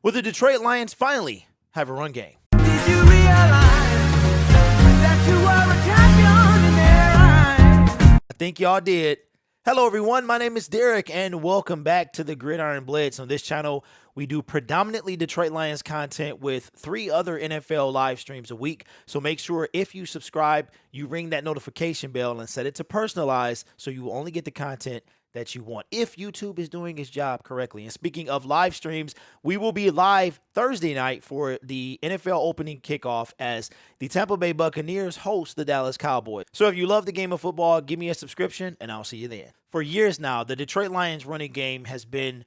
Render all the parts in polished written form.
Will the Detroit Lions finally have a run game? Did you realize that you are a champion in their eyes? I think y'all did. Hello, everyone. My name is Derek, and welcome back to the Gridiron Blitz. On this channel, we do predominantly Detroit Lions content with 3 other NFL live streams a week. So make sure if you subscribe, you ring that notification bell and set it to personalized so you will only get the content that you want if YouTube is doing its job correctly. And speaking of live streams, we will be live Thursday night for the NFL opening kickoff as the Tampa Bay Buccaneers host the Dallas Cowboys. So if you love the game of football, give me a subscription and I'll see you then. For years now, the Detroit Lions running game has been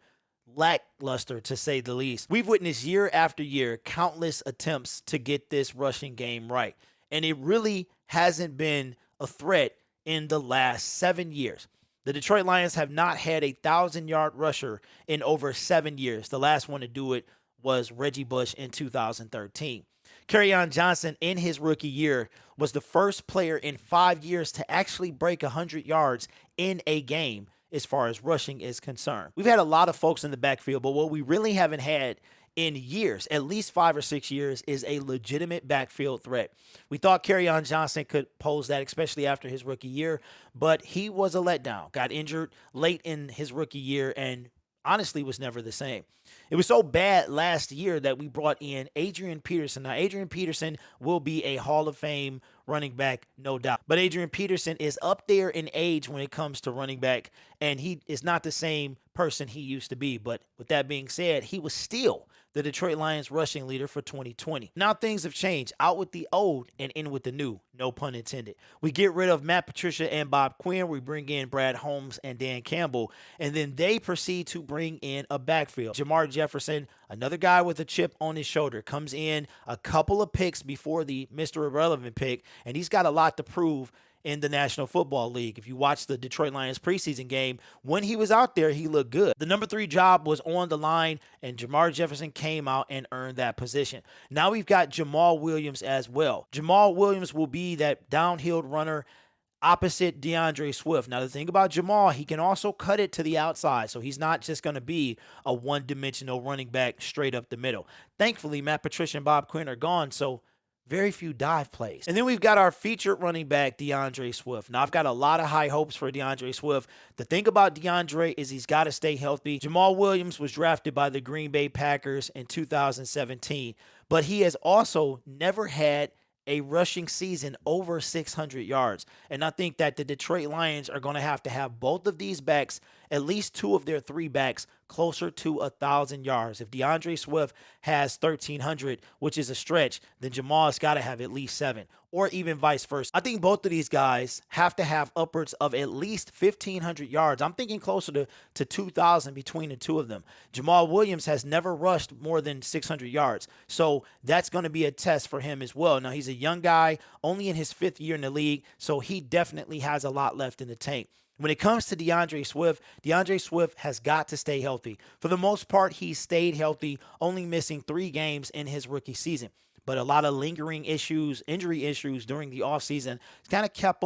lackluster, to say the least. We've witnessed year after year countless attempts to get this rushing game right, and it really hasn't been a threat in the last 7 years. The Detroit Lions have not had a 1,000-yard rusher in over 7 years. The last one to do it was Reggie Bush in 2013. Kerryon Johnson, in his rookie year, was the first player in 5 years to actually break 100 yards in a game as far as rushing is concerned. We've had a lot of folks in the backfield, but what we really haven't had in years, at least 5 or 6 years, is a legitimate backfield threat. We thought Kerryon Johnson could pose that, especially after his rookie year, but he was a letdown. Got injured late in his rookie year and honestly was never the same. It was so bad last year that we brought in Adrian Peterson. Now, Adrian Peterson will be a Hall of Fame running back, no doubt. But Adrian Peterson is up there in age when it comes to running back, and he is not the same person he used to be. But with that being said, he was still the Detroit Lions rushing leader for 2020. Now things have changed. Out with the old and in with the new. No pun intended. We get rid of Matt Patricia and Bob Quinn. We bring in Brad Holmes and Dan Campbell. And then they proceed to bring in a backfield. Jamar Jefferson, another guy with a chip on his shoulder, comes in a couple of picks before the Mr. Irrelevant pick. And he's got a lot to prove in the National Football League. If you watch the Detroit Lions preseason game, when he was out there, he looked good. The number 3 job was on the line, and Jamar Jefferson came out and earned that position. Now we've got Jamal Williams as well. Jamal Williams will be that downhill runner opposite DeAndre Swift. Now, the thing about Jamal, he can also cut it to the outside, so he's not just going to be a one-dimensional running back straight up the middle. Thankfully, Matt Patricia and Bob Quinn are gone, so very few dive plays. And then we've got our featured running back, DeAndre Swift. Now, I've got a lot of high hopes for DeAndre Swift. The thing about DeAndre is he's got to stay healthy. Jamal Williams was drafted by the Green Bay Packers in 2017, but he has also never had a rushing season over 600 yards. And I think that the Detroit Lions are going to have both of these backs, at least 2 of their 3 backs, closer to 1,000 yards. If DeAndre Swift has 1,300, which is a stretch, then Jamal's got to have at least 7, or even vice versa. I think both of these guys have to have upwards of at least 1,500 yards. I'm thinking closer to 2,000 between the 2 of them. Jamal Williams has never rushed more than 600 yards, so that's going to be a test for him as well. Now, he's a young guy, only in his 5th year in the league, so he definitely has a lot left in the tank. When it comes to DeAndre Swift has got to stay healthy. For the most part, he stayed healthy, only missing 3 games in his rookie season. But a lot of lingering issues, injury issues during the offseason kind of kept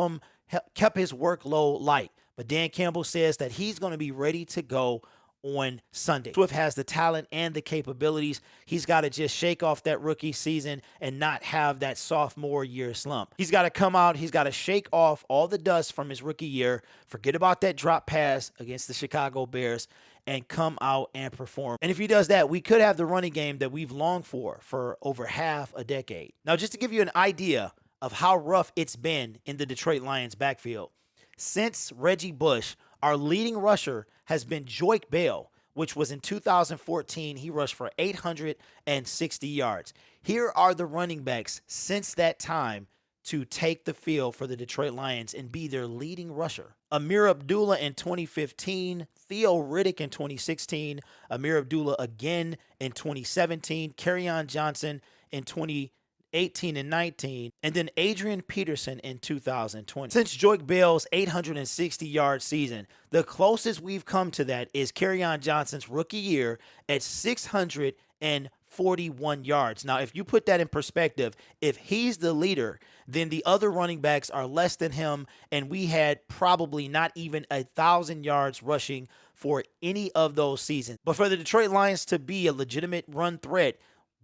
his workload light. But Dan Campbell says that he's going to be ready to go on Sunday. Swift has the talent and the capabilities. He's got to just shake off that rookie season and not have that sophomore year slump. He's got to come out. He's got to shake off all the dust from his rookie year, forget about that drop pass against the Chicago Bears, and come out and perform. And if he does that, we could have the running game that we've longed for over half a decade. Now, just to give you an idea of how rough it's been in the Detroit Lions backfield, since Reggie Bush, our leading rusher has been Joique Bell, which was in 2014. He rushed for 860 yards. Here are the running backs since that time to take the field for the Detroit Lions and be their leading rusher. Ameer Abdullah in 2015, Theo Riddick in 2016, Ameer Abdullah again in 2017, Kerryon Johnson in 2018 and 19, and then Adrian Peterson in 2020. Since Joique Bell's 860-yard season, the closest we've come to that is Kerryon Johnson's rookie year at 641 yards. Now, if you put that in perspective, if he's the leader, then the other running backs are less than him, and we had probably not even 1,000 yards rushing for any of those seasons. But for the Detroit Lions to be a legitimate run threat,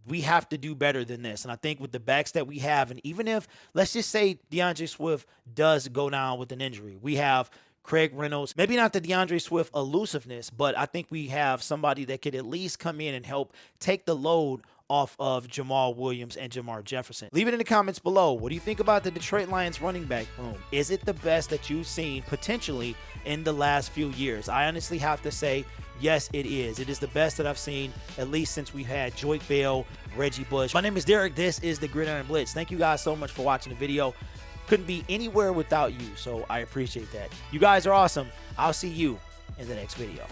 we have to do better than this. And I think with the backs that we have, and even if, let's just say DeAndre Swift does go down with an injury, we have Craig Reynolds, maybe not the DeAndre Swift elusiveness, but I think we have somebody that could at least come in and help take the load off of Jamal Williams and Jamar Jefferson. Leave it in the comments below. What do you think about the Detroit Lions running back room? Is it the best that you've seen potentially in the last few years? I honestly have to say, yes, it is. It is the best that I've seen, at least since we had Joique Bell, Reggie Bush. My name is Derek. This is the Gridiron Blitz. Thank you guys so much for watching the video. Couldn't be anywhere without you, so I appreciate that. You guys are awesome. I'll see you in the next video.